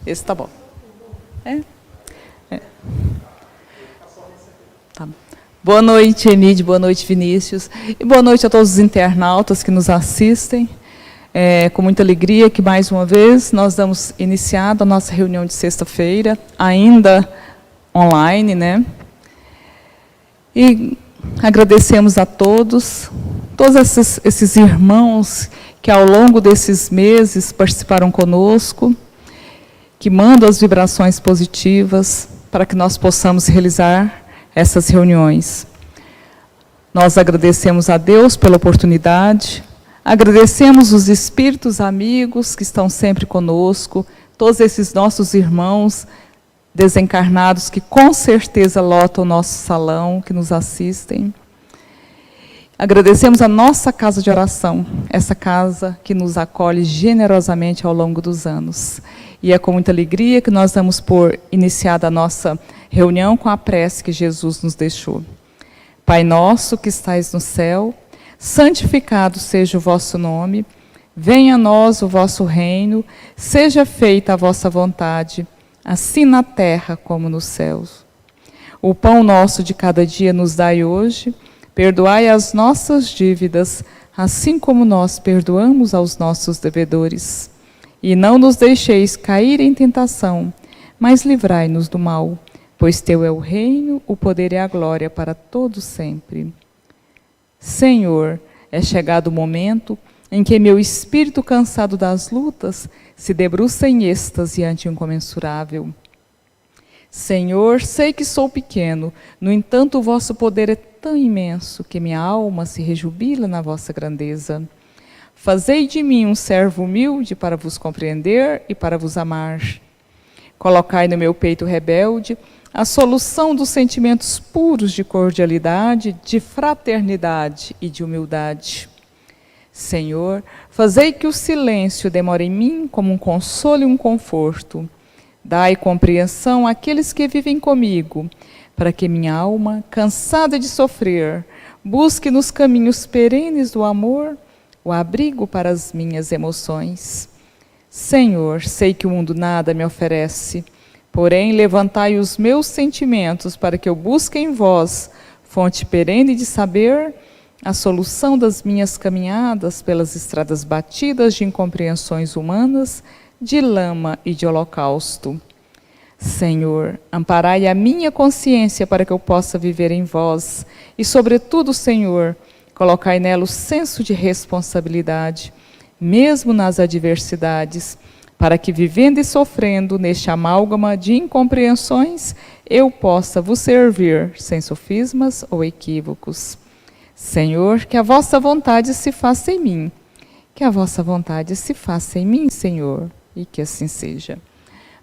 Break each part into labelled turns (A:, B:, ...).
A: Esse tá bom. É. Tá. Boa noite, Emílio, boa noite, Vinícius. E boa noite a todos os internautas que nos assistem. Com muita alegria que, mais uma vez, nós damos iniciado a nossa reunião de sexta-feira, ainda online, né? E agradecemos a todos esses irmãos que, ao longo desses meses, participaram conosco, que mandam as vibrações positivas para que nós possamos realizar essas reuniões. Nós agradecemos a Deus pela oportunidade, agradecemos os espíritos amigos que estão sempre conosco, todos esses nossos irmãos desencarnados que com certeza lotam o nosso salão, que nos assistem. Agradecemos a nossa casa de oração, essa casa que nos acolhe generosamente ao longo dos anos. E é com muita alegria que nós damos por iniciada a nossa reunião com a prece que Jesus nos deixou. Pai nosso que estais no céu, santificado seja o vosso nome, venha a nós o vosso reino, seja feita a vossa vontade, assim na terra como nos céus. O pão nosso de cada dia nos dai hoje, perdoai as nossas dívidas, assim como nós perdoamos aos nossos devedores. E não nos deixeis cair em tentação, mas livrai-nos do mal, pois teu é o reino, o poder e a glória para todos sempre. Senhor, é chegado o momento em que meu espírito cansado das lutas se debruça em êxtase ante o incomensurável. Senhor, sei que sou pequeno, no entanto o vosso poder é tão imenso que minha alma se rejubila na vossa grandeza. Fazei de mim um servo humilde para vos compreender e para vos amar. Colocai no meu peito rebelde a solução dos sentimentos puros de cordialidade, de fraternidade e de humildade. Senhor, fazei que o silêncio demore em mim como um consolo e um conforto. Dai compreensão àqueles que vivem comigo, para que minha alma, cansada de sofrer, busque nos caminhos perenes do amor o abrigo para as minhas emoções. Senhor, sei que o mundo nada me oferece, porém levantai os meus sentimentos para que eu busque em vós, fonte perene de saber, a solução das minhas caminhadas pelas estradas batidas de incompreensões humanas, de lama e de holocausto. Senhor, amparai a minha consciência para que eu possa viver em vós, e sobretudo, Senhor, colocai nela o senso de responsabilidade, mesmo nas adversidades, para que, vivendo e sofrendo neste amálgama de incompreensões, eu possa vos servir sem sofismas ou equívocos. Senhor, que a vossa vontade se faça em mim, que a vossa vontade se faça em mim, Senhor, e que assim seja.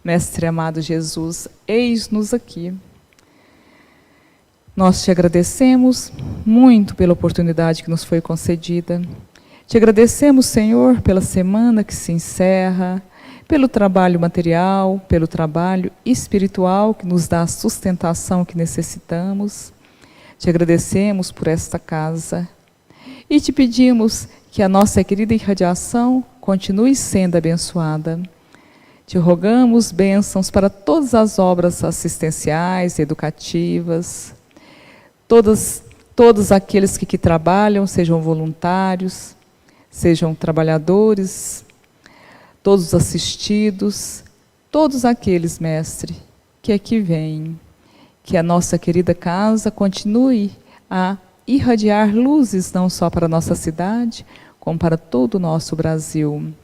A: Mestre amado Jesus, eis-nos aqui. Nós te agradecemos muito pela oportunidade que nos foi concedida. Te agradecemos, Senhor, pela semana que se encerra, pelo trabalho material, pelo trabalho espiritual que nos dá a sustentação que necessitamos. Te agradecemos por esta casa e te pedimos que a nossa querida irradiação continue sendo abençoada. Te rogamos bênçãos para todas as obras assistenciais, educativas, todos aqueles que trabalham, sejam voluntários, sejam trabalhadores, todos os assistidos, todos aqueles, Mestre, que aqui vêm, que a nossa querida casa continue a irradiar luzes não só para a nossa cidade, como para todo o nosso Brasil.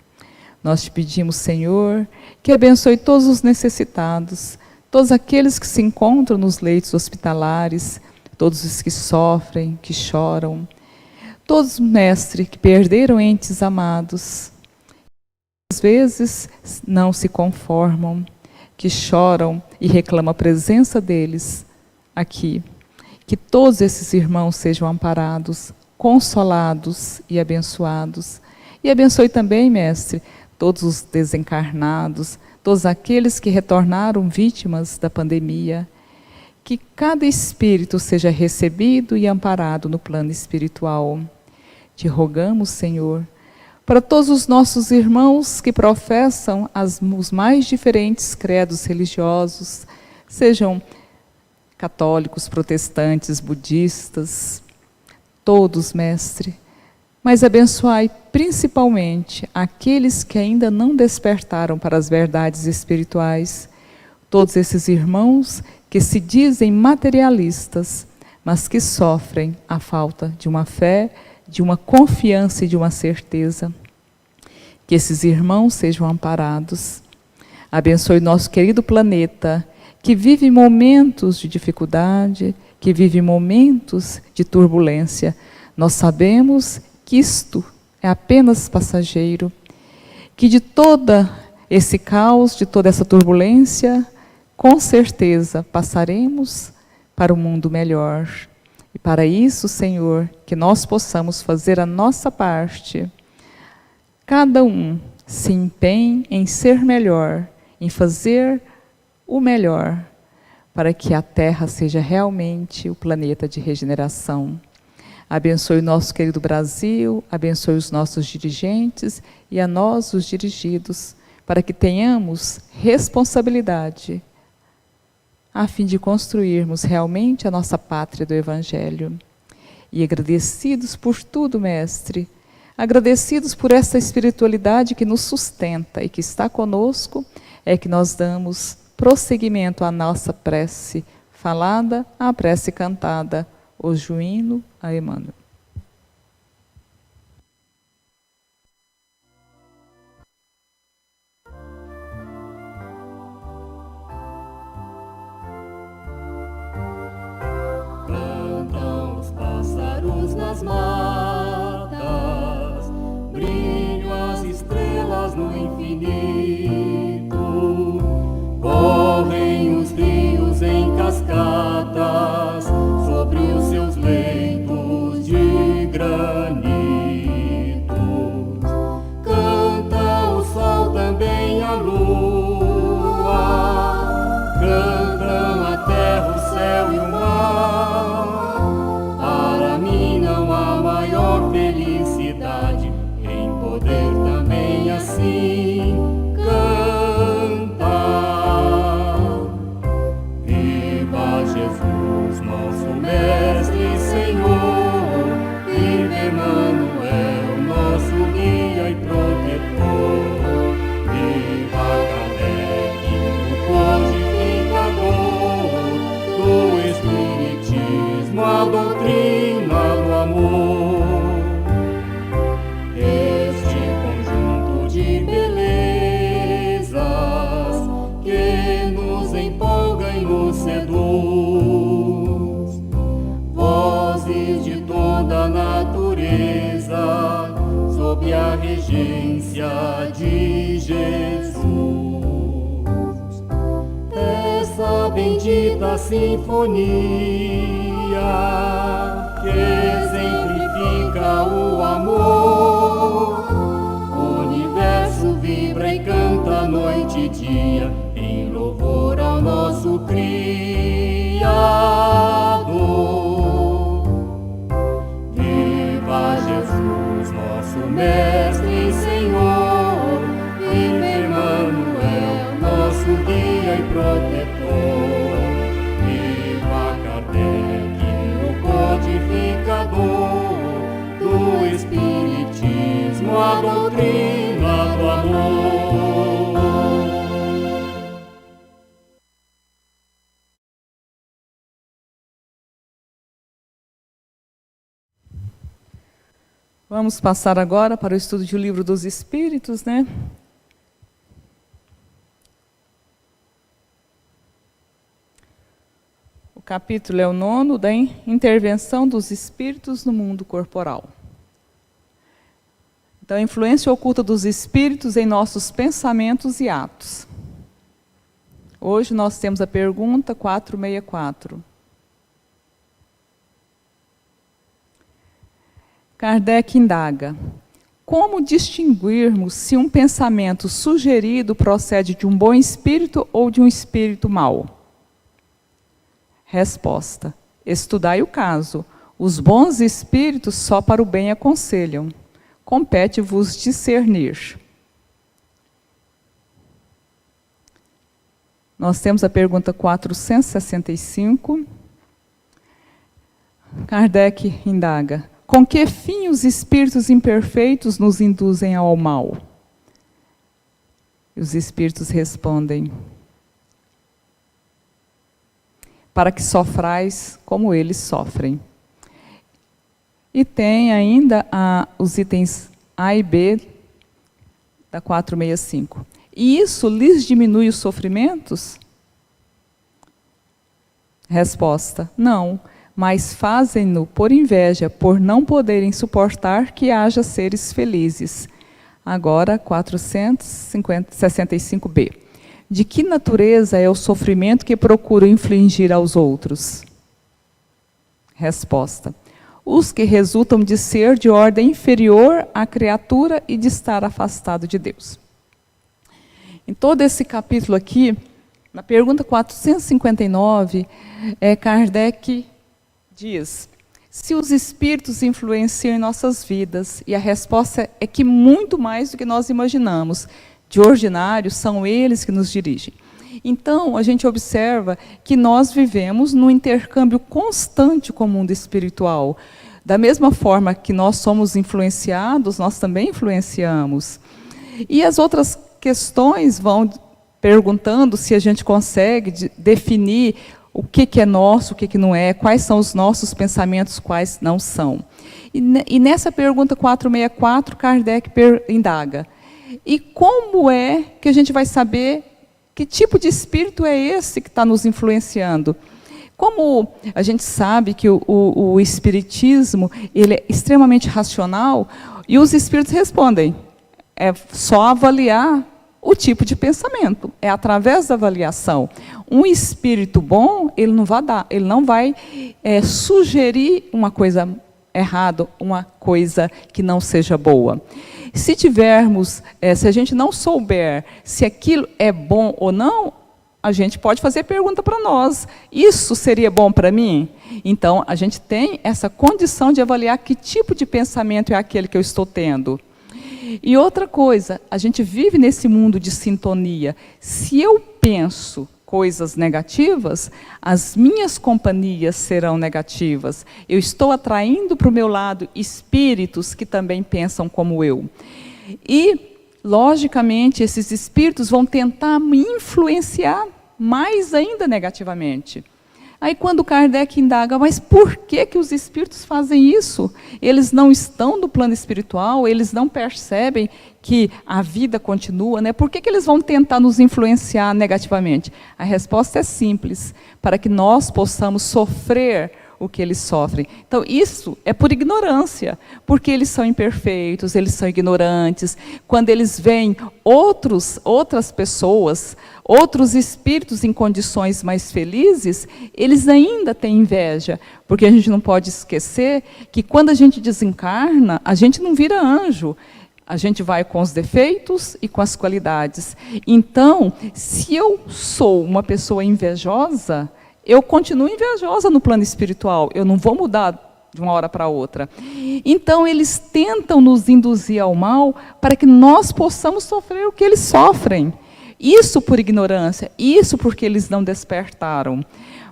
A: Nós te pedimos, Senhor, que abençoe todos os necessitados, todos aqueles que se encontram nos leitos hospitalares, todos os que sofrem, que choram, todos, Mestre, que perderam entes amados, às vezes não se conformam, que choram e reclamam a presença deles aqui. Que todos esses irmãos sejam amparados, consolados e abençoados. E abençoe também, Mestre, todos os desencarnados, todos aqueles que retornaram vítimas da pandemia, que cada espírito seja recebido e amparado no plano espiritual. Te rogamos, Senhor, para todos os nossos irmãos que professam os mais diferentes credos religiosos, sejam católicos, protestantes, budistas, todos, Mestre, mas abençoai principalmente aqueles que ainda não despertaram para as verdades espirituais, todos esses irmãos que se dizem materialistas, mas que sofrem a falta de uma fé, de uma confiança e de uma certeza. Que esses irmãos sejam amparados. Abençoe nosso querido planeta, que vive momentos de dificuldade, que vive momentos de turbulência. Nós sabemos que isto é apenas passageiro, que de todo esse caos, de toda essa turbulência, com certeza passaremos para um mundo melhor. E para isso, Senhor, que nós possamos fazer a nossa parte. Cada um se empenhe em ser melhor, em fazer o melhor, para que a Terra seja realmente o planeta de regeneração. Abençoe o nosso querido Brasil, abençoe os nossos dirigentes e a nós, os dirigidos, para que tenhamos responsabilidade a fim de construirmos realmente a nossa pátria do Evangelho. E agradecidos por tudo, Mestre, agradecidos por essa espiritualidade que nos sustenta e que está conosco, é que nós damos prosseguimento à nossa prece falada, à prece cantada, o Juíno a Emmanuel.
B: Cantam os pássaros nas matas, brilham as estrelas no infinito, correm os rios em cascatas sobre os seus leitos de granito. Canta o sol, também a lua, cantam a terra, o céu e o mar. Para mim não há maior felicidade em poder também assim cantar. Viva Jesus, nosso Mestre e Senhor, viva Emmanuel, nosso guia e protetor. Viva Kardec, o codificador do Espiritismo, a doutrina do amor. Este conjunto de belezas que nos empolga e nos seduz, vozes de toda a natureza, sob a regência de Jesus. Essa bendita sinfonia que exemplifica o amor, o universo vibra e canta noite e dia em louvor ao nosso Criador. Viva Jesus, nosso Mestre e Senhor, viva Emmanuel, nosso guia e protetor. Viva Kardec, o codificador do Espiritismo, a doutrina do amor.
A: Vamos passar agora para o estudo do Livro dos Espíritos, né? O capítulo é o 9, da intervenção dos espíritos no mundo corporal. Então, a influência oculta dos espíritos em nossos pensamentos e atos. Hoje nós temos a pergunta 464. Kardec indaga: como distinguirmos se um pensamento sugerido procede de um bom espírito ou de um espírito mau? Resposta: estudai o caso. Os bons espíritos só para o bem aconselham. compete-vos discernir. Nós temos a pergunta 465. Kardec indaga: com que fim os espíritos imperfeitos nos induzem ao mal? E os espíritos respondem: para que sofrais como eles sofrem. E tem ainda os itens A e B da 465. E isso lhes diminui os sofrimentos? Resposta: não, mas fazem-no por inveja, por não poderem suportar que haja seres felizes. Agora, 465b. De que natureza é o sofrimento que procuro infligir aos outros? Resposta: os que resultam de ser de ordem inferior à criatura e de estar afastado de Deus. Em todo esse capítulo aqui, na pergunta 459, Kardec diz: se os espíritos influenciam em nossas vidas, e a resposta é que muito mais do que nós imaginamos. De ordinário, são eles que nos dirigem. Então, a gente observa que nós vivemos num intercâmbio constante com o mundo espiritual. Da mesma forma que nós somos influenciados, nós também influenciamos. E as outras questões vão perguntando se a gente consegue definir o que é nosso, o que não é, quais são os nossos pensamentos, quais não são. E nessa pergunta 464, Kardec indaga: e como é que a gente vai saber que tipo de espírito é esse que está nos influenciando? Como a gente sabe que o espiritismo ele é extremamente racional, e os espíritos respondem: é só avaliar o tipo de pensamento, é através da avaliação. Um espírito bom, ele não vai sugerir uma coisa errada, uma coisa que não seja boa. Se a gente não souber se aquilo é bom ou não, a gente pode fazer pergunta para nós: isso seria bom para mim? Então, a gente tem essa condição de avaliar que tipo de pensamento é aquele que eu estou tendo. E outra coisa, a gente vive nesse mundo de sintonia. Se eu penso coisas negativas, as minhas companhias serão negativas. Eu estou atraindo para o meu lado espíritos que também pensam como eu. E, logicamente, esses espíritos vão tentar me influenciar mais ainda negativamente. Aí, quando Kardec indaga: mas por que os espíritos fazem isso? Eles não estão no plano espiritual, eles não percebem que a vida continua, né? Por que eles vão tentar nos influenciar negativamente? A resposta é simples: para que nós possamos sofrer o que eles sofrem. Então, isso é por ignorância, porque eles são imperfeitos, eles são ignorantes. Quando eles veem outras pessoas, outros espíritos em condições mais felizes, eles ainda têm inveja, porque a gente não pode esquecer que quando a gente desencarna, a gente não vira anjo. A gente vai com os defeitos e com as qualidades. Então, se eu sou uma pessoa invejosa, eu continuo invejosa no plano espiritual, eu não vou mudar de uma hora para outra. Então, eles tentam nos induzir ao mal para que nós possamos sofrer o que eles sofrem. Isso por ignorância, isso porque eles não despertaram.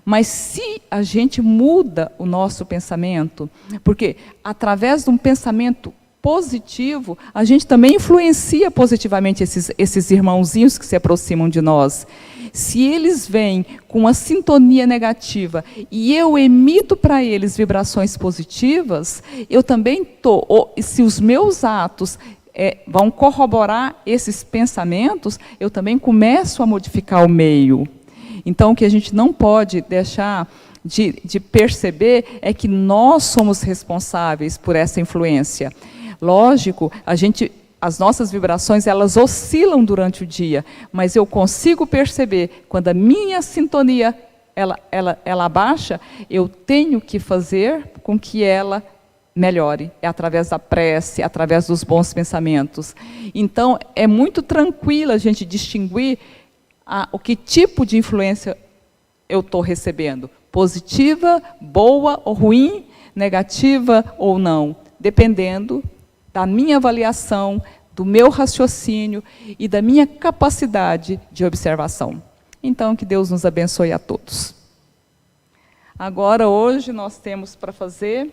A: Mas se a gente muda o nosso pensamento, porque através de um pensamento positivo, a gente também influencia positivamente esses irmãozinhos que se aproximam de nós. Se eles vêm com uma sintonia negativa e eu emito para eles vibrações positivas, eu também estou. Se os meus atos vão corroborar esses pensamentos, eu também começo a modificar o meio. Então, o que a gente não pode deixar de perceber é que nós somos responsáveis por essa influência. Lógico, as nossas vibrações, elas oscilam durante o dia, mas eu consigo perceber, quando a minha sintonia ela abaixa, eu tenho que fazer com que ela melhore. É através da prece, através dos bons pensamentos. Então, é muito tranquilo a gente distinguir o que tipo de influência eu estou recebendo. Positiva, boa ou ruim, negativa ou não, dependendo da minha avaliação, do meu raciocínio e da minha capacidade de observação. Então, que Deus nos abençoe a todos. Agora, hoje, nós temos para fazer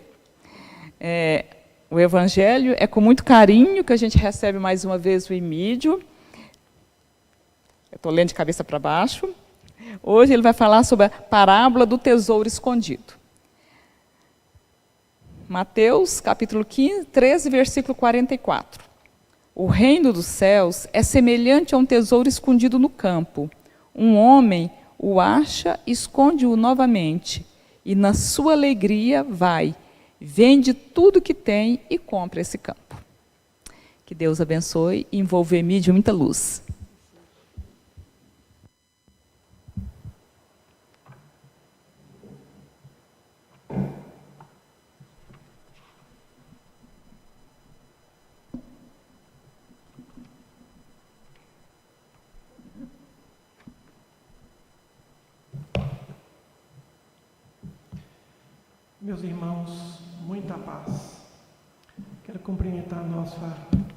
A: o Evangelho. É com muito carinho que a gente recebe mais uma vez o Emídio. Eu estou lendo de cabeça para baixo. Hoje ele vai falar sobre a parábola do tesouro escondido. Mateus, capítulo 13, versículo 44. O reino dos céus é semelhante a um tesouro escondido no campo. Um homem o acha, esconde-o novamente, e na sua alegria vai, vende tudo que tem e compra esse campo. Que Deus abençoe e envolva Emídio muita luz.
C: Meus irmãos, muita paz. Quero cumprimentar a nossa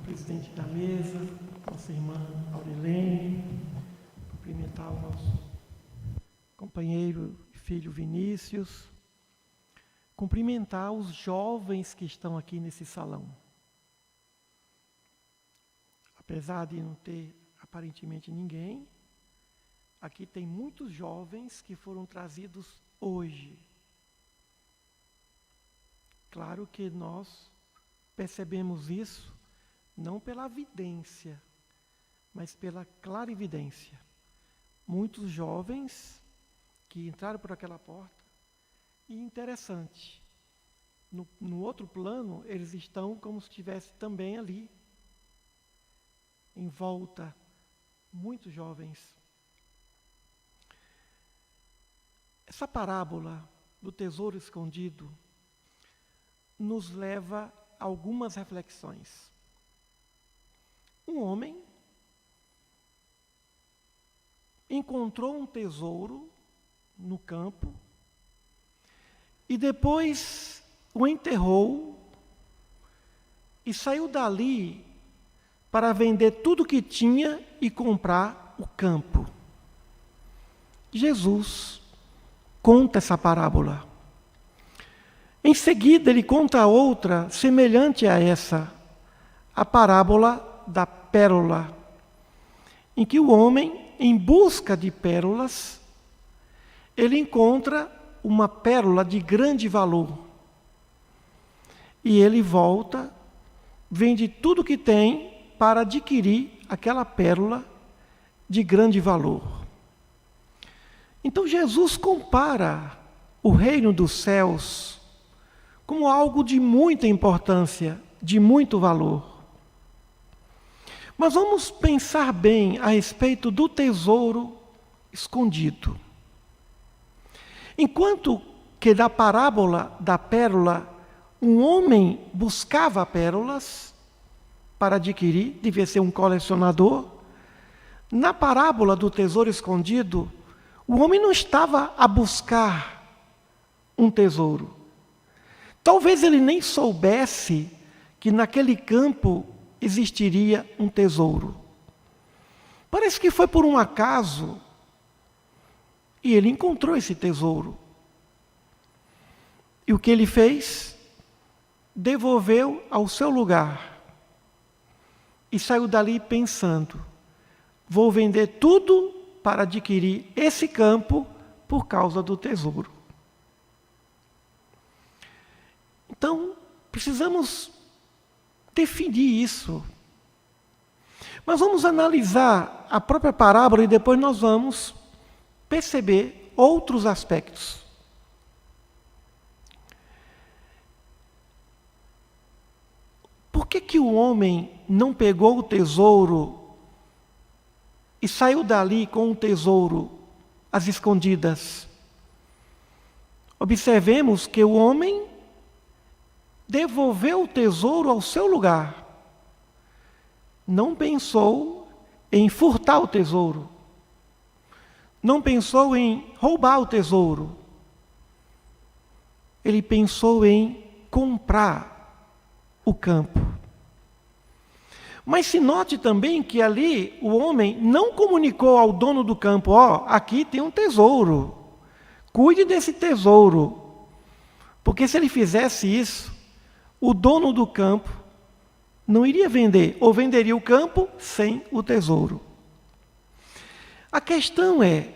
C: presidente da mesa, nossa irmã Aurilene, cumprimentar o nosso companheiro e filho Vinícius, cumprimentar os jovens que estão aqui nesse salão. Apesar de não ter aparentemente ninguém, aqui tem muitos jovens que foram trazidos hoje. Claro que nós percebemos isso não pela vidência, mas pela clarividência. Muitos jovens que entraram por aquela porta, e interessante, no outro plano, eles estão como se estivessem também ali, em volta, muitos jovens. Essa parábola do tesouro escondido nos leva a algumas reflexões. Um homem encontrou um tesouro no campo e depois o enterrou e saiu dali para vender tudo que tinha e comprar o campo. Jesus conta essa parábola. Em seguida, ele conta outra semelhante a essa, a parábola da pérola, em que o homem, em busca de pérolas, ele encontra uma pérola de grande valor. E ele volta, vende tudo que tem para adquirir aquela pérola de grande valor. Então Jesus compara o reino dos céus como algo de muita importância, de muito valor. Mas vamos pensar bem a respeito do tesouro escondido. Enquanto que da parábola da pérola, um homem buscava pérolas para adquirir, devia ser um colecionador, na parábola do tesouro escondido, o homem não estava a buscar um tesouro. Talvez ele nem soubesse que naquele campo existiria um tesouro. Parece que foi por um acaso e ele encontrou esse tesouro. E o que ele fez? Devolveu ao seu lugar e saiu dali pensando: vou vender tudo para adquirir esse campo por causa do tesouro. Então, precisamos definir isso. Mas vamos analisar a própria parábola e depois nós vamos perceber outros aspectos. Por que o homem não pegou o tesouro e saiu dali com o tesouro às escondidas? Observemos que o homem devolveu o tesouro ao seu lugar. Não pensou em furtar o tesouro. Não pensou em roubar o tesouro. Ele pensou em comprar o campo. Mas se note também que ali o homem não comunicou ao dono do campo: ó, aqui tem um tesouro, cuide desse tesouro. Porque se ele fizesse isso, o dono do campo não iria vender, ou venderia o campo sem o tesouro. A questão é,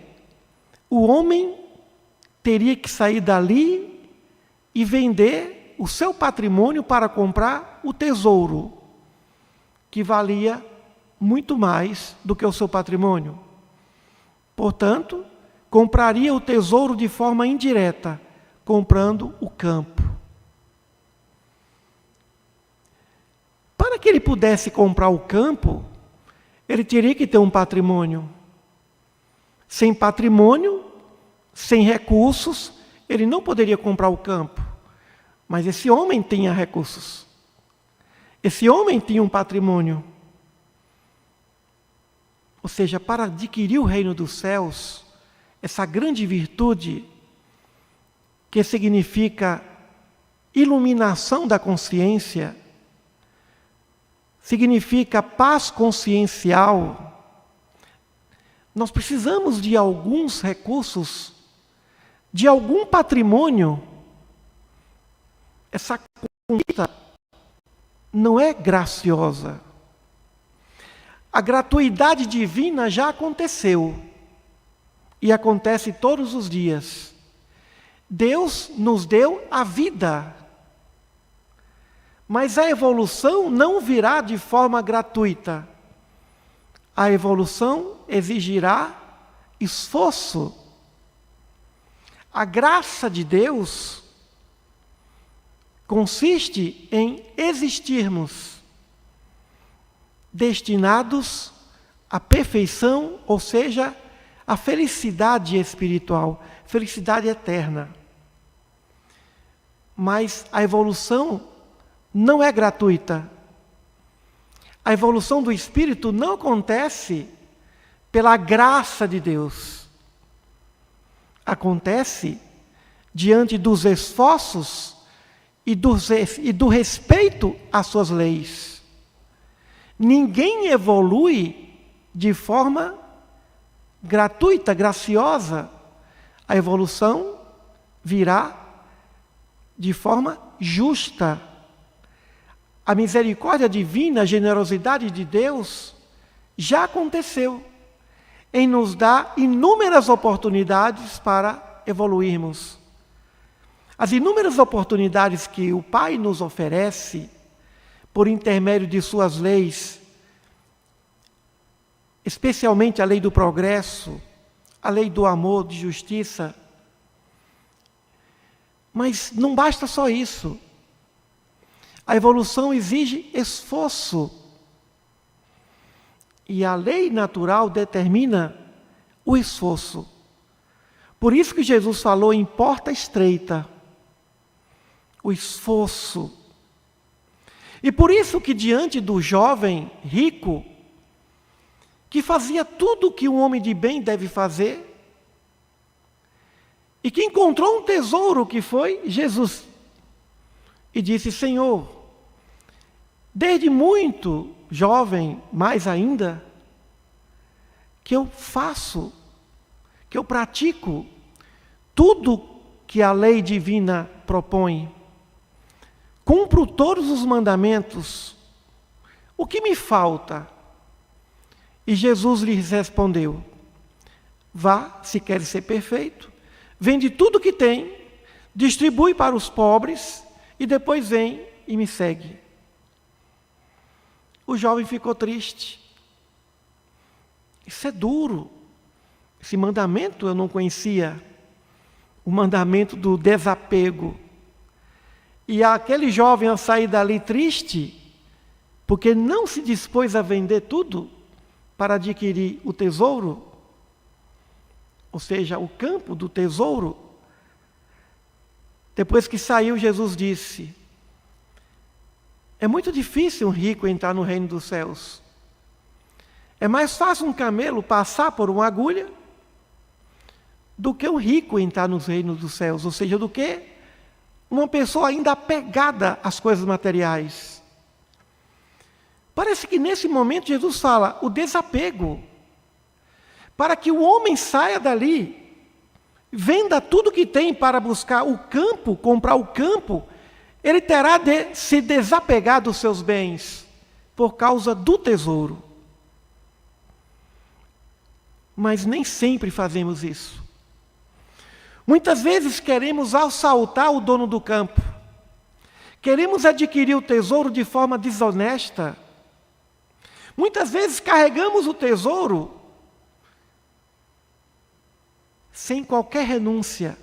C: o homem teria que sair dali e vender o seu patrimônio para comprar o tesouro, que valia muito mais do que o seu patrimônio. Portanto, compraria o tesouro de forma indireta, comprando o campo. Para que ele pudesse comprar o campo, ele teria que ter um patrimônio. Sem patrimônio, sem recursos, ele não poderia comprar o campo. Mas esse homem tinha recursos. Esse homem tinha um patrimônio. Ou seja, para adquirir o reino dos céus, essa grande virtude, que significa iluminação da consciência, significa paz consciencial, nós precisamos de alguns recursos, de algum patrimônio. Essa conquista não é graciosa. A gratuidade divina já aconteceu e acontece todos os dias. Deus nos deu a vida, mas a evolução não virá de forma gratuita. A evolução exigirá esforço. A graça de Deus consiste em existirmos destinados à perfeição, ou seja, à felicidade espiritual, felicidade eterna. Mas a evolução não é gratuita. A evolução do espírito não acontece pela graça de Deus. Acontece diante dos esforços e do respeito às suas leis. Ninguém evolui de forma gratuita, graciosa. A evolução virá de forma justa. A misericórdia divina, a generosidade de Deus já aconteceu em nos dar inúmeras oportunidades para evoluirmos. As inúmeras oportunidades que o Pai nos oferece por intermédio de suas leis, especialmente a lei do progresso, a lei do amor, de justiça. Mas não basta só isso. A evolução exige esforço. E a lei natural determina o esforço. Por isso que Jesus falou em porta estreita. O esforço. E por isso que diante do jovem rico, que fazia tudo o que um homem de bem deve fazer, e que encontrou um tesouro que foi Jesus, e disse: Senhor, desde muito jovem, mais ainda, que eu faço, que eu pratico tudo que a lei divina propõe. Cumpro todos os mandamentos. O que me falta? E Jesus lhes respondeu: vá, se queres ser perfeito, vende tudo que tem, distribui para os pobres, e depois vem e me segue. O jovem ficou triste. Isso é duro. Esse mandamento eu não conhecia. O mandamento do desapego. E aquele jovem, ao sair dali triste, porque não se dispôs a vender tudo para adquirir o tesouro, ou seja, o campo do tesouro, depois que saiu, Jesus disse: é muito difícil um rico entrar no reino dos céus. É mais fácil um camelo passar por uma agulha do que um rico entrar no reino dos céus, ou seja, do que uma pessoa ainda apegada às coisas materiais. Parece que nesse momento Jesus fala o desapego. Para que o homem saia dali, venda tudo que tem para buscar o campo, comprar o campo, ele terá de se desapegar dos seus bens por causa do tesouro. Mas nem sempre fazemos isso. Muitas vezes queremos assaltar o dono do campo. Queremos adquirir o tesouro de forma desonesta. Muitas vezes carregamos o tesouro sem qualquer renúncia.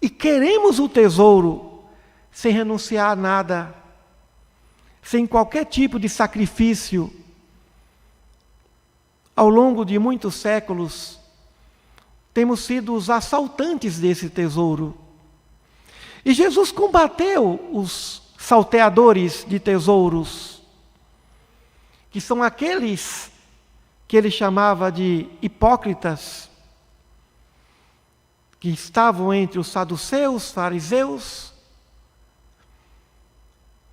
C: E queremos o tesouro sem renunciar a nada, sem qualquer tipo de sacrifício. Ao longo de muitos séculos, temos sido os assaltantes desse tesouro. E Jesus combateu os salteadores de tesouros, que são aqueles que ele chamava de hipócritas, que estavam entre os saduceus, fariseus,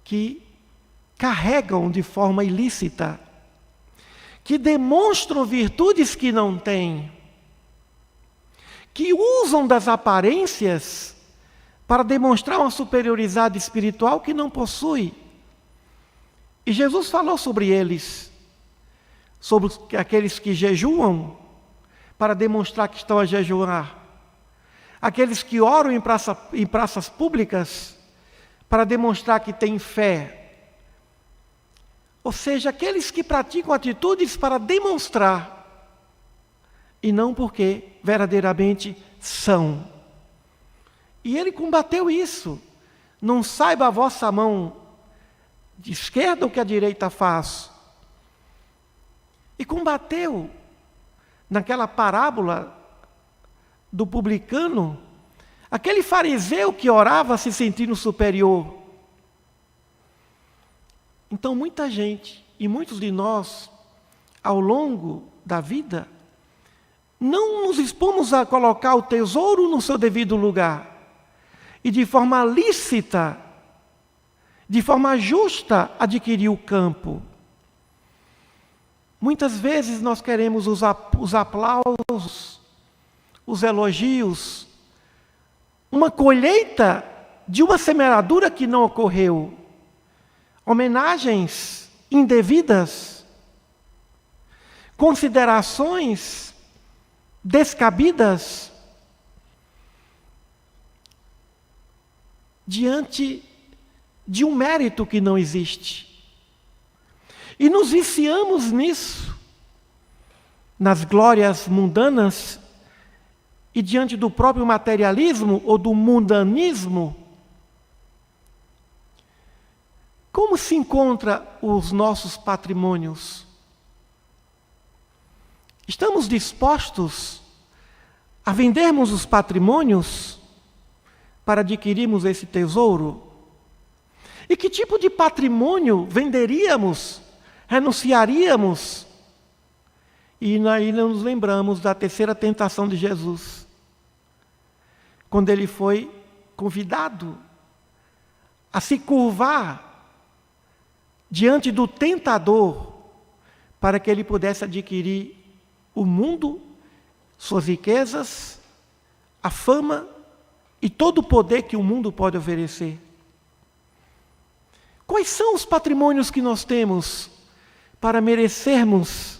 C: que carregam de forma ilícita, que demonstram virtudes que não têm, que usam das aparências para demonstrar uma superioridade espiritual que não possui. E Jesus falou sobre eles, sobre aqueles que jejuam para demonstrar que estão a jejuar, aqueles que oram em praças públicas para demonstrar que têm fé. Ou seja, aqueles que praticam atitudes para demonstrar, e não porque verdadeiramente são. E ele combateu isso. Não saiba a vossa mão de esquerda o que a direita faz. E combateu, naquela parábola do publicano, aquele fariseu que orava se sentindo superior. Então, muita gente, e muitos de nós, ao longo da vida, não nos expomos a colocar o tesouro no seu devido lugar. E de forma lícita, de forma justa, adquirir o campo. Muitas vezes nós queremos os aplausos, os elogios, uma colheita de uma semeadura que não ocorreu. Homenagens indevidas, considerações descabidas diante de um mérito que não existe. E nos viciamos nisso, nas glórias mundanas e diante do próprio materialismo ou do mundanismo. Como se encontram os nossos patrimônios? Estamos dispostos a vendermos os patrimônios para adquirirmos esse tesouro? E que tipo de patrimônio venderíamos, renunciaríamos? E aí nos lembramos da terceira tentação de Jesus, quando ele foi convidado a se curvar diante do tentador, para que ele pudesse adquirir o mundo, suas riquezas, a fama e todo o poder que o mundo pode oferecer. Quais são os patrimônios que nós temos para merecermos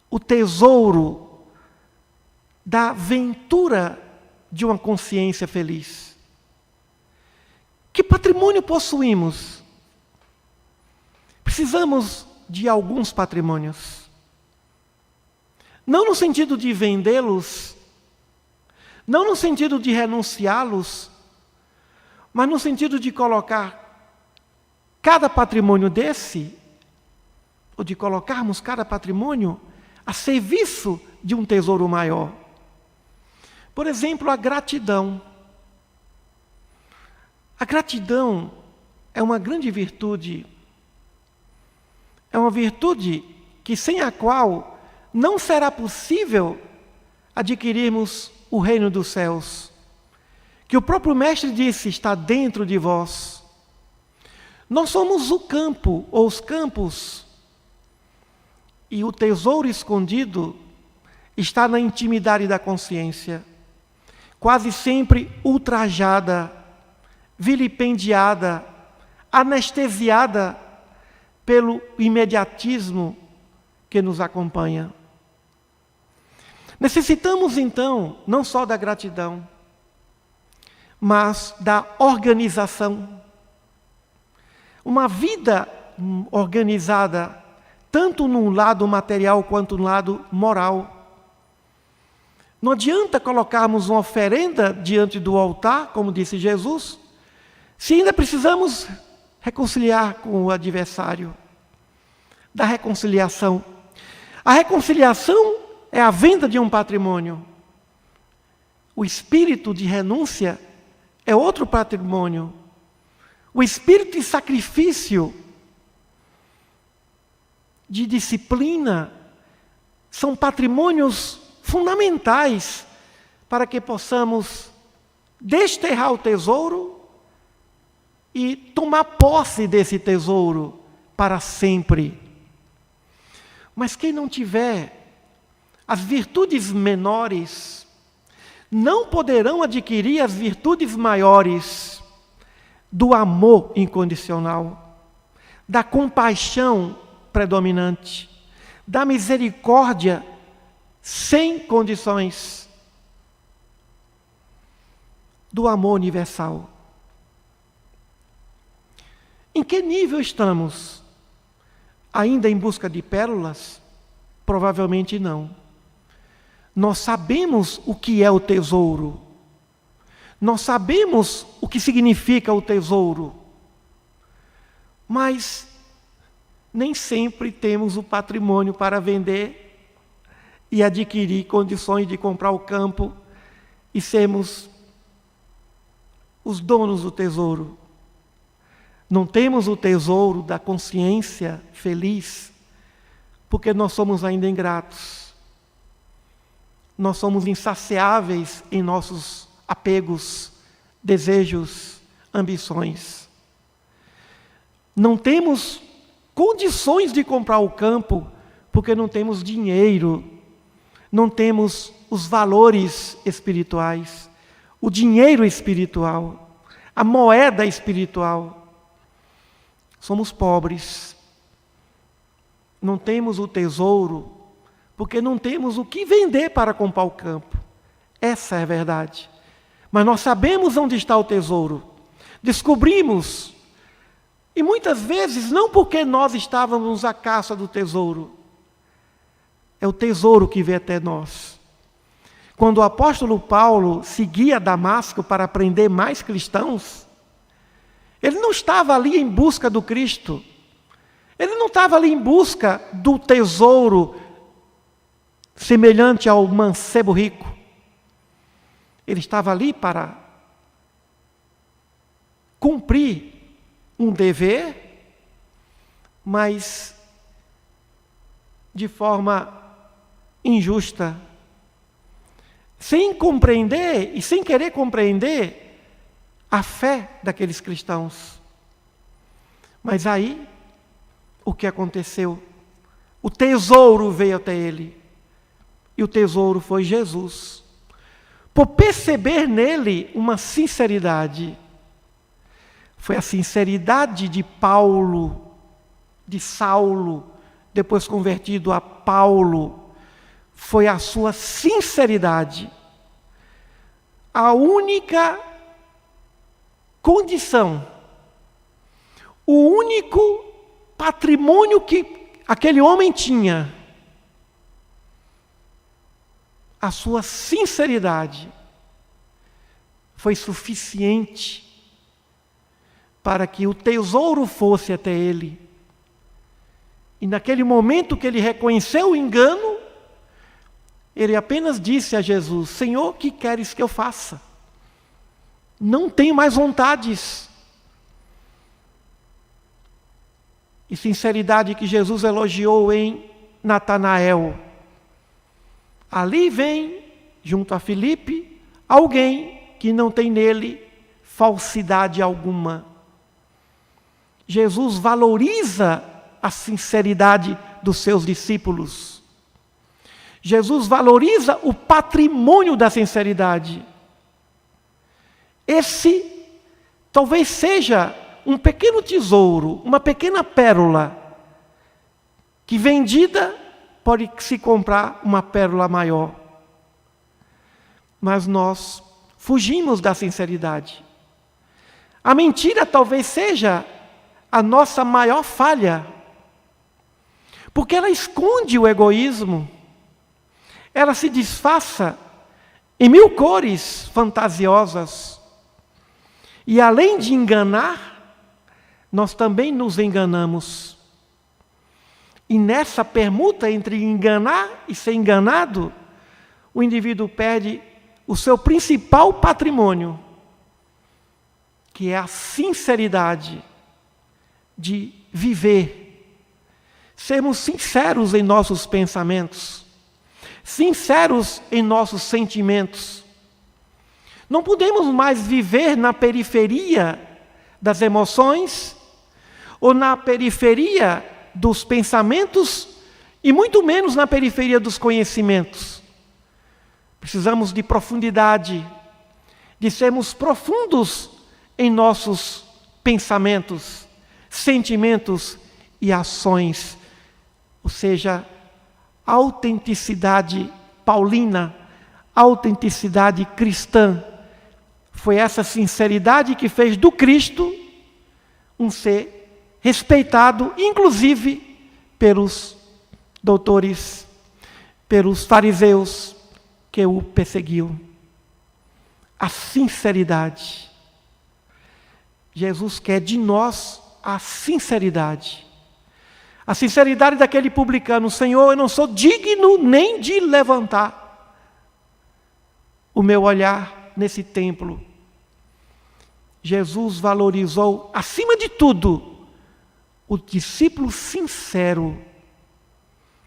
C: o tesouro da ventura de uma consciência feliz? Que patrimônio possuímos? Precisamos de alguns patrimônios. Não no sentido de vendê-los, não no sentido de renunciá-los, mas no sentido de colocar cada patrimônio desse, ou de colocarmos cada patrimônio a serviço de um tesouro maior. Por exemplo, a gratidão. A gratidão é uma grande virtude. É uma virtude que sem a qual não será possível adquirirmos o reino dos céus. Que o próprio Mestre disse, está dentro de vós. Nós somos o campo, ou os campos, e o tesouro escondido está na intimidade da consciência, quase sempre ultrajada, vilipendiada, anestesiada pelo imediatismo que nos acompanha. Necessitamos, então, não só da gratidão, mas da organização. Uma vida organizada, tanto no lado material quanto no lado moral. Não adianta colocarmos uma oferenda diante do altar, como disse Jesus, se ainda precisamos reconciliar com o adversário. Da reconciliação. A reconciliação é a venda de um patrimônio. O espírito de renúncia é outro patrimônio. O espírito de sacrifício, de disciplina, são patrimônios fundamentais para que possamos desterrar o tesouro e tomar posse desse tesouro para sempre. Mas quem não tiver as virtudes menores, não poderão adquirir as virtudes maiores do amor incondicional, da compaixão predominante, da misericórdia sem condições, do amor universal. Em que nível estamos? Ainda em busca de pérolas? Provavelmente não. Nós sabemos o que é o tesouro. Nós sabemos o que significa o tesouro. Mas nem sempre temos o patrimônio para vender e adquirir condições de comprar o campo e sermos os donos do tesouro. Não temos o tesouro da consciência feliz, porque nós somos ainda ingratos. Nós somos insaciáveis em nossos apegos, desejos, ambições. Não temos condições de comprar o campo, porque não temos dinheiro, não temos os valores espirituais, o dinheiro espiritual, a moeda espiritual. Somos pobres. Não temos o tesouro, porque não temos o que vender para comprar o campo. Essa é a verdade. Mas nós sabemos onde está o tesouro. Descobrimos. E muitas vezes, não porque nós estávamos à caça do tesouro. É o tesouro que veio até nós. Quando o apóstolo Paulo seguia Damasco para prender mais cristãos, ele não estava ali em busca do Cristo. Ele não estava ali em busca do tesouro semelhante ao mancebo rico. Ele estava ali para cumprir um dever, mas de forma injusta, sem compreender e sem querer compreender a fé daqueles cristãos. Mas aí, o que aconteceu? O tesouro veio até ele. E o tesouro foi Jesus. Por perceber nele uma sinceridade. Foi a sinceridade de Paulo, de Saulo, depois convertido a Paulo. Foi a sua sinceridade. A única condição, o único patrimônio que aquele homem tinha, a sua sinceridade, foi suficiente para que o tesouro fosse até ele. E naquele momento que ele reconheceu o engano, ele apenas disse a Jesus: Senhor, que queres que eu faça? Não tenho mais vontades. E sinceridade que Jesus elogiou em Natanael. Ali vem, junto a Filipe, alguém que não tem nele falsidade alguma. Jesus valoriza a sinceridade dos seus discípulos. Jesus valoriza o patrimônio da sinceridade. Esse talvez seja um pequeno tesouro, uma pequena pérola, que vendida pode se comprar uma pérola maior. Mas nós fugimos da sinceridade. A mentira talvez seja a nossa maior falha, porque ela esconde o egoísmo, ela se disfarça em mil cores fantasiosas, e além de enganar, nós também nos enganamos. E nessa permuta entre enganar e ser enganado, o indivíduo perde o seu principal patrimônio, que é a sinceridade de viver. Sermos sinceros em nossos pensamentos, sinceros em nossos sentimentos. Não podemos mais viver na periferia das emoções, ou na periferia dos pensamentos, e muito menos na periferia dos conhecimentos. Precisamos de profundidade, de sermos profundos em nossos pensamentos, sentimentos e ações. Ou seja, autenticidade paulina, autenticidade cristã. Foi essa sinceridade que fez do Cristo um ser respeitado, inclusive pelos doutores, pelos fariseus que o perseguiam. A sinceridade. Jesus quer de nós a sinceridade. A sinceridade daquele publicano: Senhor, eu não sou digno nem de levantar o meu olhar nesse templo. Jesus valorizou, acima de tudo, o discípulo sincero,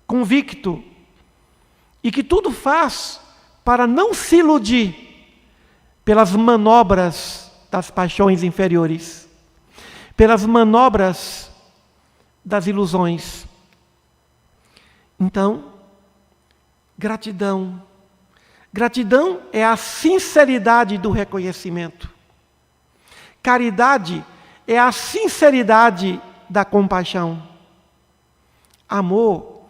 C: convicto, e que tudo faz para não se iludir pelas manobras das paixões inferiores, pelas manobras das ilusões. Então, gratidão. Gratidão é a sinceridade do reconhecimento. Caridade é a sinceridade da compaixão. Amor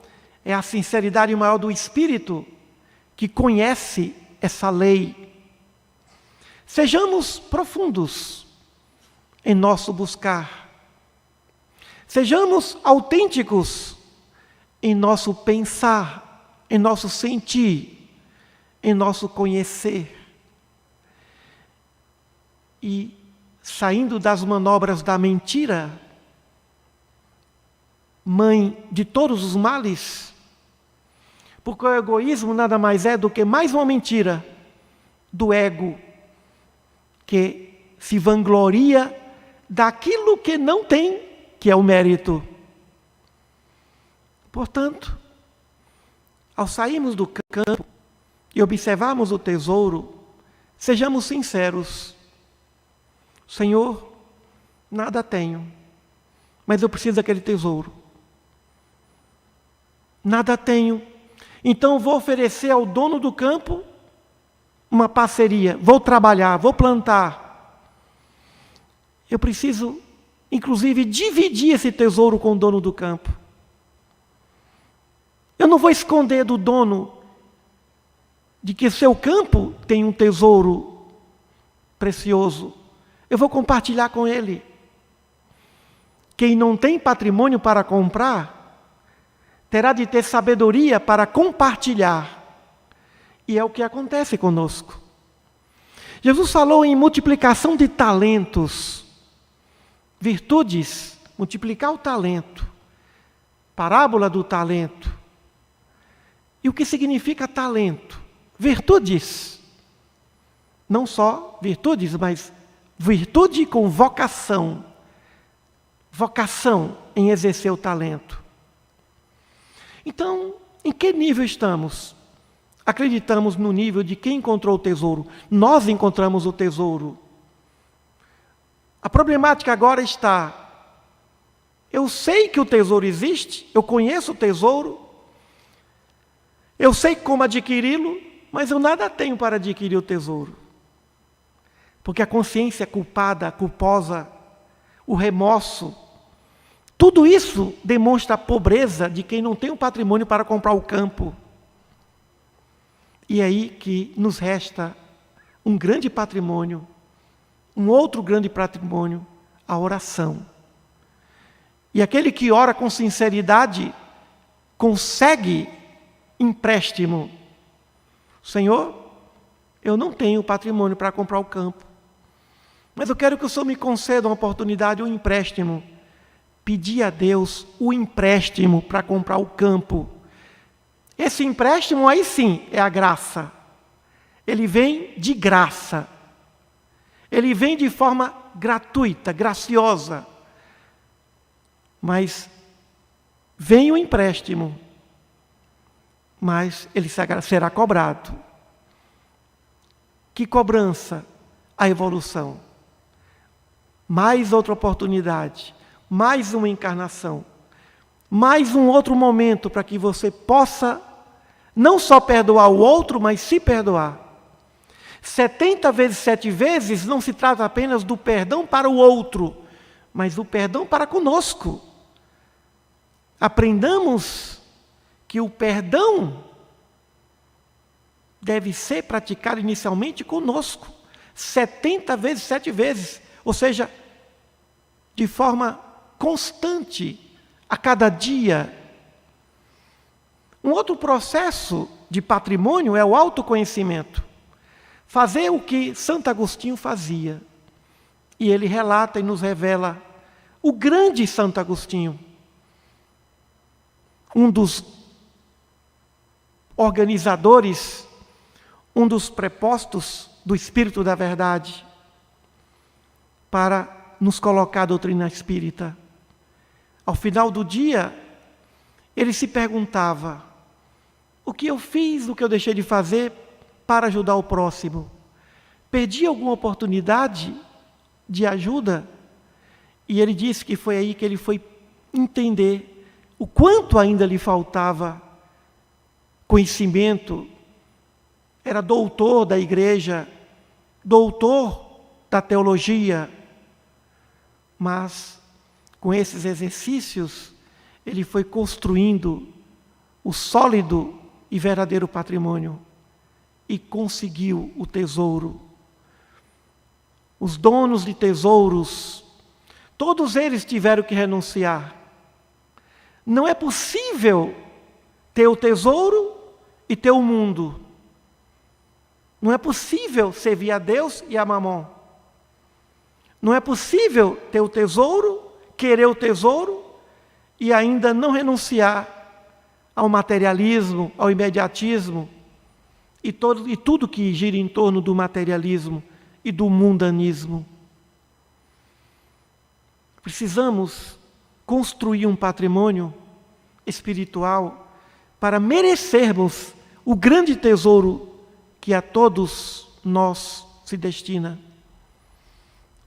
C: é a sinceridade maior do Espírito, que conhece essa lei. Sejamos profundos em nosso buscar. Sejamos autênticos em nosso pensar, em nosso sentir, em nosso conhecer. E saindo das manobras da mentira, mãe de todos os males, porque o egoísmo nada mais é do que mais uma mentira do ego, que se vangloria daquilo que não tem, que é o mérito. Portanto, ao sairmos do campo e observarmos o tesouro, sejamos sinceros. Senhor, nada tenho, mas eu preciso daquele tesouro. Nada tenho, então vou oferecer ao dono do campo uma parceria. Vou trabalhar, vou plantar. Eu preciso, inclusive, dividir esse tesouro com o dono do campo. Eu não vou esconder do dono de que seu campo tem um tesouro precioso. Eu vou compartilhar com ele. Quem não tem patrimônio para comprar, terá de ter sabedoria para compartilhar. E é o que acontece conosco. Jesus falou em multiplicação de talentos, virtudes, multiplicar o talento, parábola do talento. E o que significa talento? Virtudes. Não só virtudes, mas virtude com vocação. Vocação em exercer o talento. Então, em que nível estamos? Acreditamos no nível de quem encontrou o tesouro. Nós encontramos o tesouro. A problemática agora está Eu sei que o tesouro existe, eu conheço o tesouro, eu sei como adquiri-lo, mas eu nada tenho para adquirir o tesouro. Porque a consciência culpada, culposa, o remorso, tudo isso demonstra a pobreza de quem não tem um patrimônio para comprar o campo. E é aí que nos resta um grande patrimônio, um outro grande patrimônio, a oração. E aquele que ora com sinceridade consegue empréstimo. Senhor, eu não tenho patrimônio para comprar o campo, mas eu quero que o Senhor me conceda uma oportunidade, um empréstimo. Pedir a Deus o empréstimo para comprar o campo. Esse empréstimo aí sim é a graça. Ele vem de graça. Ele vem de forma gratuita, graciosa. Mas vem o empréstimo, mas ele será cobrado. Que cobrança? A evolução. Mais outra oportunidade, mais uma encarnação, mais um outro momento para que você possa não só perdoar o outro, mas se perdoar. 70 vezes 7 vezes não se trata apenas do perdão para o outro, mas do perdão para conosco. Aprendamos que o perdão deve ser praticado inicialmente conosco, 70 vezes 7 vezes, ou seja, de forma constante, a cada dia. Um outro processo de patrimônio é o autoconhecimento. Fazer o que Santo Agostinho fazia. E ele relata e nos revela o grande Santo Agostinho, um dos organizadores, um dos prepostos do Espírito da Verdade, para nos colocar a doutrina espírita. Ao final do dia, ele se perguntava: o que eu fiz, o que eu deixei de fazer para ajudar o próximo? Perdi alguma oportunidade de ajuda? E ele disse que foi aí que ele foi entender o quanto ainda lhe faltava conhecimento. Era doutor da igreja, doutor da teologia, mas com esses exercícios ele foi construindo o sólido e verdadeiro patrimônio e conseguiu o tesouro. Os donos de tesouros, todos eles tiveram que renunciar. Não é possível ter o tesouro e ter o mundo. Não é possível servir a Deus e a Mamon. Não é possível ter o tesouro, querer o tesouro e ainda não renunciar ao materialismo, ao imediatismo e tudo que gira em torno do materialismo e do mundanismo. Precisamos construir um patrimônio espiritual para merecermos o grande tesouro que a todos nós se destina.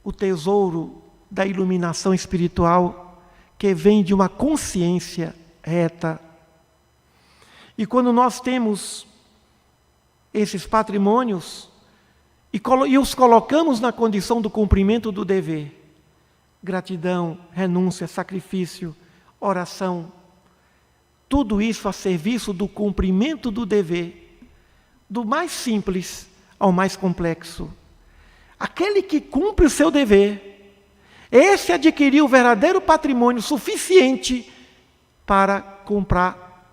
C: O tesouro da iluminação espiritual que vem de uma consciência reta. E quando nós temos esses patrimônios e os colocamos na condição do cumprimento do dever, gratidão, renúncia, sacrifício, oração, tudo isso a serviço do cumprimento do dever, do mais simples ao mais complexo. Aquele que cumpre o seu dever, esse adquiriu o verdadeiro patrimônio suficiente para comprar,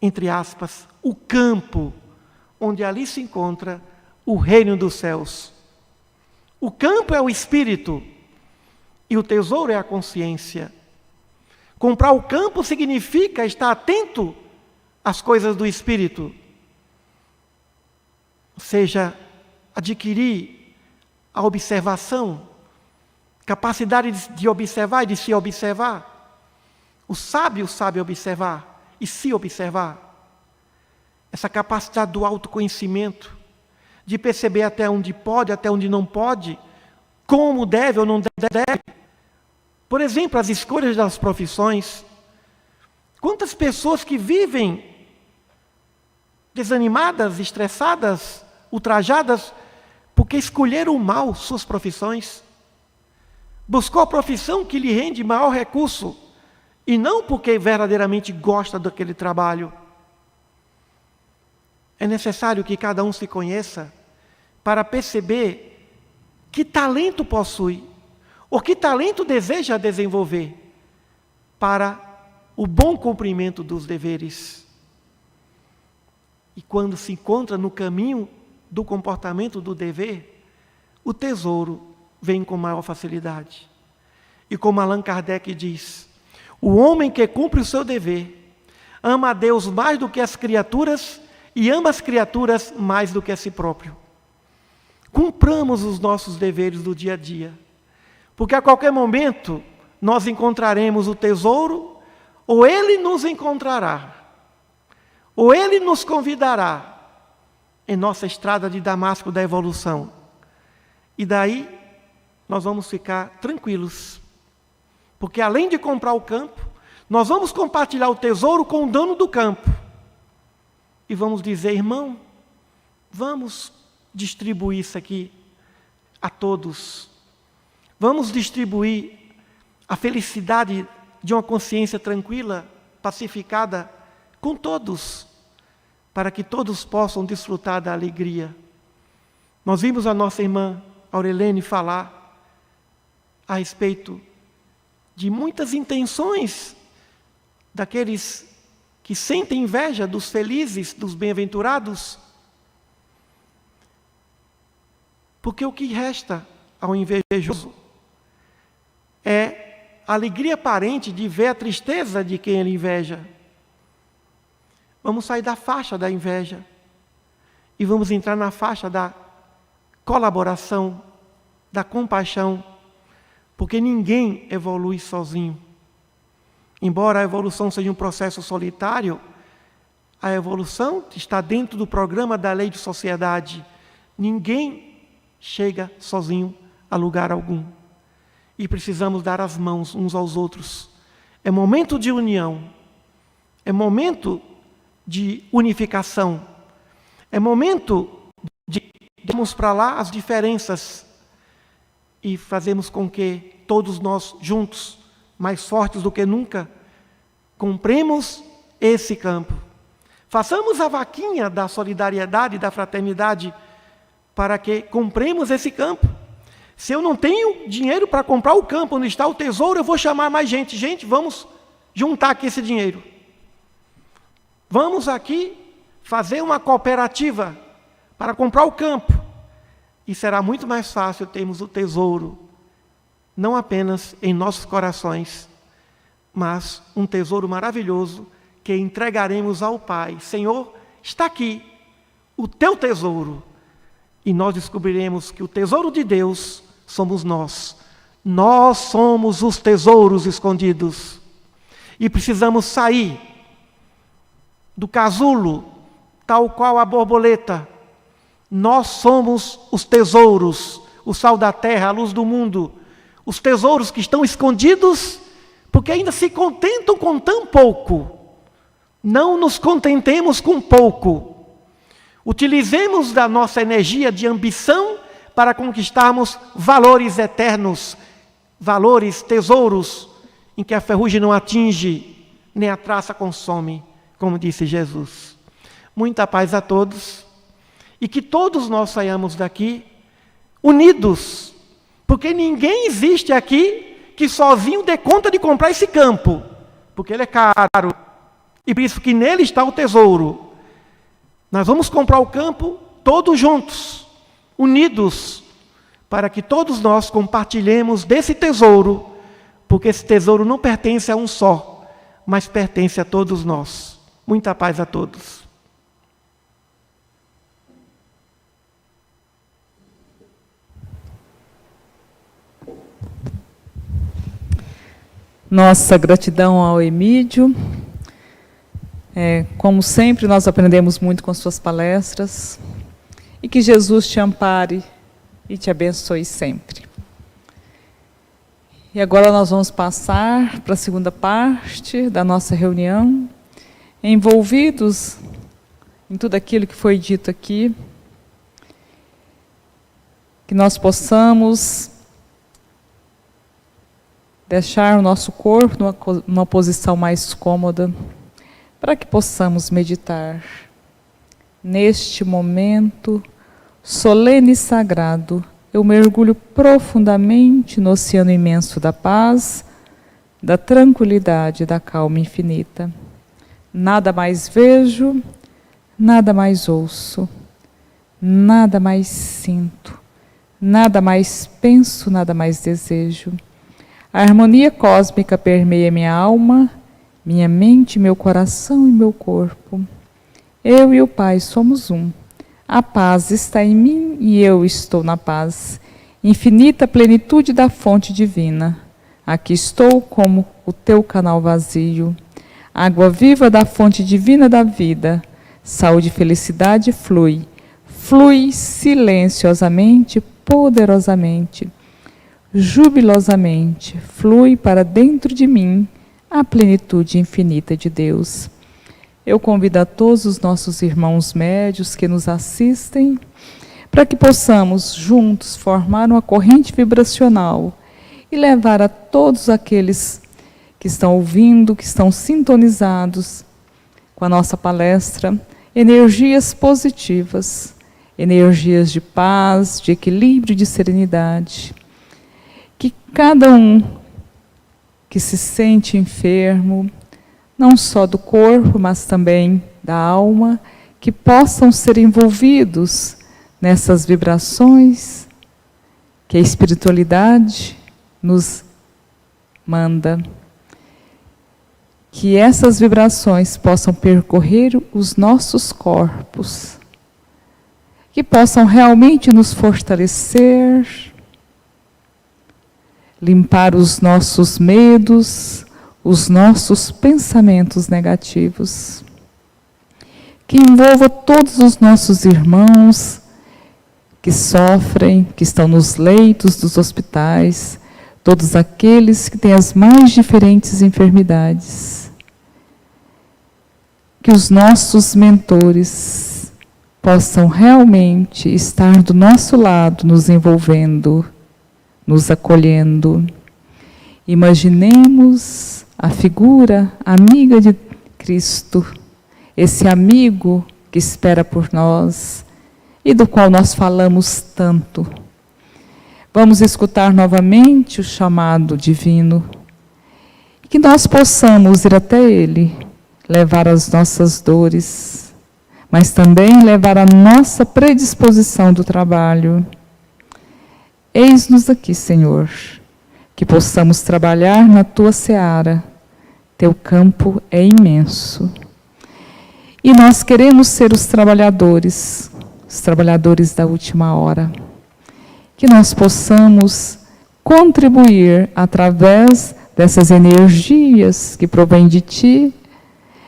C: entre aspas, o campo, onde ali se encontra o reino dos céus. O campo é o espírito e o tesouro é a consciência. Comprar o campo significa estar atento às coisas do espírito, ou seja, adquirir a observação, capacidade de observar e de se observar. O sábio sabe observar e se observar. Essa capacidade do autoconhecimento, de perceber até onde pode, até onde não pode, como deve ou não deve, Por exemplo, as escolhas das profissões. Quantas pessoas que vivem desanimadas, estressadas, ultrajadas, porque escolheram mal suas profissões. Buscou a profissão que lhe rende maior recurso, e não porque verdadeiramente gosta daquele trabalho. É necessário que cada um se conheça para perceber que talento possui, ou que talento deseja desenvolver para o bom cumprimento dos deveres. E quando se encontra no caminho do comportamento do dever, o tesouro vem com maior facilidade. E como Allan Kardec diz, o homem que cumpre o seu dever ama a Deus mais do que as criaturas e ama as criaturas mais do que a si próprio. Cumpramos os nossos deveres do dia a dia, porque a qualquer momento nós encontraremos o tesouro, ou ele nos encontrará, ou ele nos convidará em nossa estrada de Damasco da evolução. E daí nós vamos ficar tranquilos, porque além de comprar o campo, nós vamos compartilhar o tesouro com o dono do campo. E vamos dizer, irmão, vamos distribuir isso aqui a todos. Vamos distribuir a felicidade de uma consciência tranquila, pacificada, com todos, para que todos possam desfrutar da alegria. Nós vimos a nossa irmã Aurelene falar a respeito de muitas intenções daqueles que sentem inveja dos felizes, dos bem-aventurados. Porque o que resta ao invejoso é a alegria aparente de ver a tristeza de quem ele inveja. Vamos sair da faixa da inveja e vamos entrar na faixa da colaboração, da compaixão, porque ninguém evolui sozinho. Embora a evolução seja um processo solitário, a evolução está dentro do programa da lei de sociedade. Ninguém chega sozinho a lugar algum. E precisamos dar as mãos uns aos outros. É momento de união. É momento de unificação. É momento de darmos para lá as diferenças e fazermos com que todos nós juntos, mais fortes do que nunca, compremos esse campo. Façamos a vaquinha da solidariedade e da fraternidade para que compremos esse campo. Se eu não tenho dinheiro para comprar o campo onde está o tesouro, eu vou chamar mais gente. Gente, vamos juntar aqui esse dinheiro. Vamos aqui fazer uma cooperativa para comprar o campo. E será muito mais fácil termos o tesouro, não apenas em nossos corações, mas um tesouro maravilhoso que entregaremos ao Pai. Senhor, está aqui o teu tesouro. E nós descobriremos que o tesouro de Deus somos nós. Nós somos os tesouros escondidos. E precisamos sair do casulo, tal qual a borboleta. Nós somos os tesouros, o sal da terra, a luz do mundo. Os tesouros que estão escondidos, porque ainda se contentam com tão pouco. Não nos contentemos com pouco. Utilizemos da nossa energia de ambição para conquistarmos valores eternos, valores, tesouros, em que a ferrugem não atinge, nem a traça consome, como disse Jesus. Muita paz a todos. E que todos nós saiamos daqui unidos, porque ninguém existe aqui que sozinho dê conta de comprar esse campo, porque ele é caro, e por isso que nele está o tesouro. Nós vamos comprar o campo todos juntos, unidos, para que todos nós compartilhemos desse tesouro, porque esse tesouro não pertence a um só, mas pertence a todos nós. Muita paz a todos.
A: Nossa gratidão ao Emídio. Como sempre, nós aprendemos muito com suas palestras. E que Jesus te ampare e te abençoe sempre. E agora nós vamos passar para a segunda parte da nossa reunião, envolvidos em tudo aquilo que foi dito aqui, que nós possamos deixar o nosso corpo numa posição mais cômoda, para que possamos meditar neste momento solene e sagrado. Eu mergulho profundamente no oceano imenso da paz, da tranquilidade, da calma infinita. Nada mais vejo, nada mais ouço, nada mais sinto, nada mais penso, nada mais desejo. A harmonia cósmica permeia minha alma, minha mente, meu coração e meu corpo. Eu e o Pai somos um. A paz está em mim e eu estou na paz. Infinita plenitude da fonte divina. Aqui estou como o teu canal vazio. Água viva da fonte divina da vida. Saúde e felicidade flui. Flui silenciosamente, poderosamente, jubilosamente. Flui para dentro de mim a plenitude infinita de Deus. Eu convido a todos os nossos irmãos médios que nos assistem, para que possamos juntos formar uma corrente vibracional e levar a todos aqueles que estão ouvindo, que estão sintonizados com a nossa palestra, energias positivas, energias de paz, de equilíbrio, de serenidade. Que cada um que se sente enfermo, não só do corpo, mas também da alma, que possam ser envolvidos nessas vibrações que a espiritualidade nos manda. Que essas vibrações possam percorrer os nossos corpos, que possam realmente nos fortalecer, limpar os nossos medos, os nossos pensamentos negativos. Que envolva todos os nossos irmãos que sofrem, que estão nos leitos dos hospitais, todos aqueles que têm as mais diferentes enfermidades. Que os nossos mentores possam realmente estar do nosso lado, nos envolvendo, nos acolhendo. Imaginemos a figura amiga de Cristo, esse amigo que espera por nós e do qual nós falamos tanto. Vamos escutar novamente o chamado divino, que nós possamos ir até Ele, levar as nossas dores, mas também levar a nossa predisposição do trabalho. Eis-nos aqui, Senhor, que possamos trabalhar na Tua seara. Teu campo é imenso. E nós queremos ser os trabalhadores da última hora. Que nós possamos contribuir através dessas energias que provêm de Ti,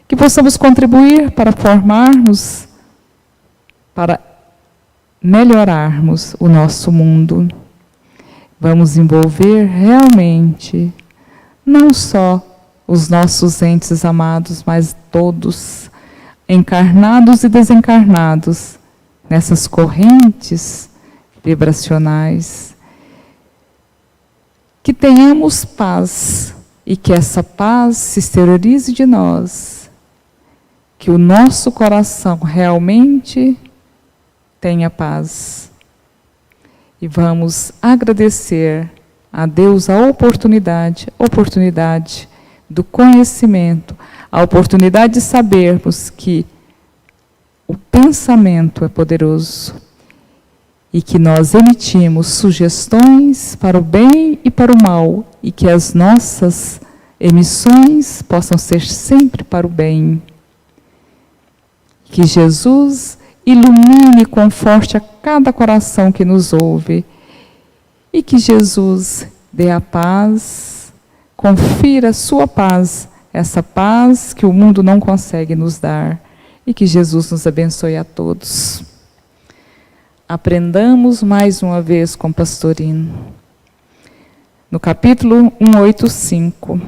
A: que possamos contribuir para formarmos, para melhorarmos o nosso mundo. Vamos envolver realmente, não só os nossos entes amados, mas todos, encarnados e desencarnados, nessas correntes vibracionais. Que tenhamos paz e que essa paz se exteriorize de nós. Que o nosso coração realmente tenha paz. E vamos agradecer a Deus a oportunidade do conhecimento, a oportunidade de sabermos que o pensamento é poderoso e que nós emitimos sugestões para o bem e para o mal e que as nossas emissões possam ser sempre para o bem. Que Jesus ilumine e conforte a cada coração que nos ouve e que Jesus dê a paz, confira a sua paz, essa paz que o mundo não consegue nos dar, e que Jesus nos abençoe a todos. Aprendamos mais uma vez com Pastorino. no capítulo 185.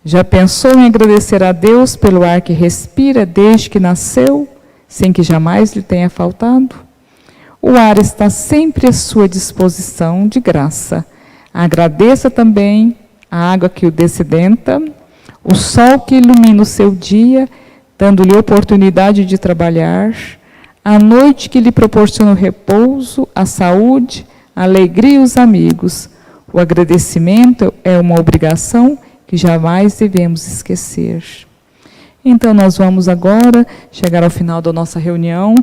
A: Já pensou em agradecer a Deus pelo ar que respira desde que nasceu, sem que jamais lhe tenha faltado? O ar está sempre à sua disposição de graça. Agradeça também a água que o dessedenta, o sol que ilumina o seu dia, dando-lhe oportunidade de trabalhar, a noite que lhe proporciona o repouso, a saúde, a alegria e os amigos. O agradecimento é uma obrigação que jamais devemos esquecer. Então, nós vamos agora chegar ao final da nossa reunião,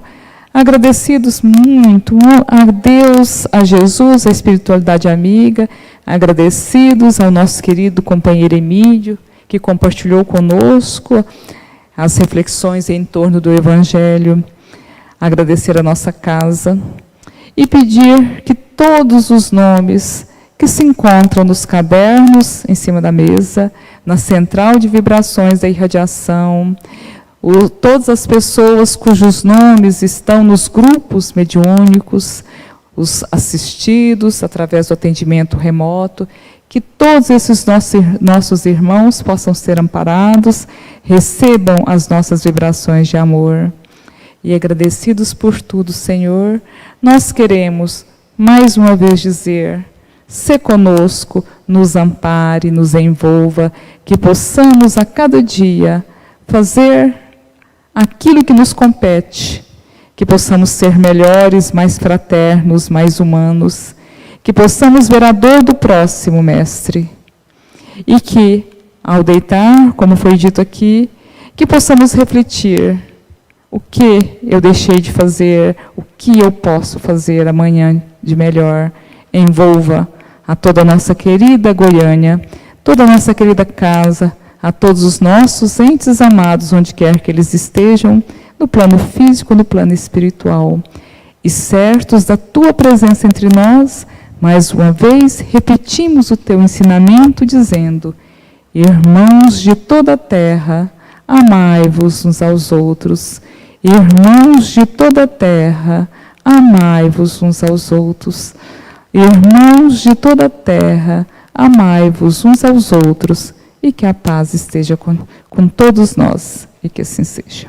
A: agradecidos muito a Deus, a Jesus, a espiritualidade amiga, agradecidos ao nosso querido companheiro Emílio, que compartilhou conosco as reflexões em torno do Evangelho, agradecer a nossa casa e pedir que todos os nomes que se encontram nos cadernos em cima da mesa, na central de vibrações da irradiação, todas as pessoas cujos nomes estão nos grupos mediúnicos, os assistidos através do atendimento remoto, que todos esses nossos irmãos possam ser amparados, recebam as nossas vibrações de amor. E agradecidos por tudo, Senhor, nós queremos mais uma vez dizer: se conosco, nos ampare, nos envolva, que possamos a cada dia fazer aquilo que nos compete, que possamos ser melhores, mais fraternos, mais humanos, que possamos ver a dor do próximo, Mestre, e que, ao deitar, como foi dito aqui, que possamos refletir: o que eu deixei de fazer, o que eu posso fazer amanhã de melhor. Envolva a toda a nossa querida Goiânia, toda a nossa querida casa, a todos os nossos entes amados, onde quer que eles estejam, no plano físico, no plano espiritual. E certos da tua presença entre nós, mais uma vez repetimos o teu ensinamento dizendo: irmãos de toda a terra, amai-vos uns aos outros. Irmãos de toda a terra, amai-vos uns aos outros. Irmãos de toda a terra, amai-vos uns aos outros. E que a paz esteja com todos nós. E que assim seja.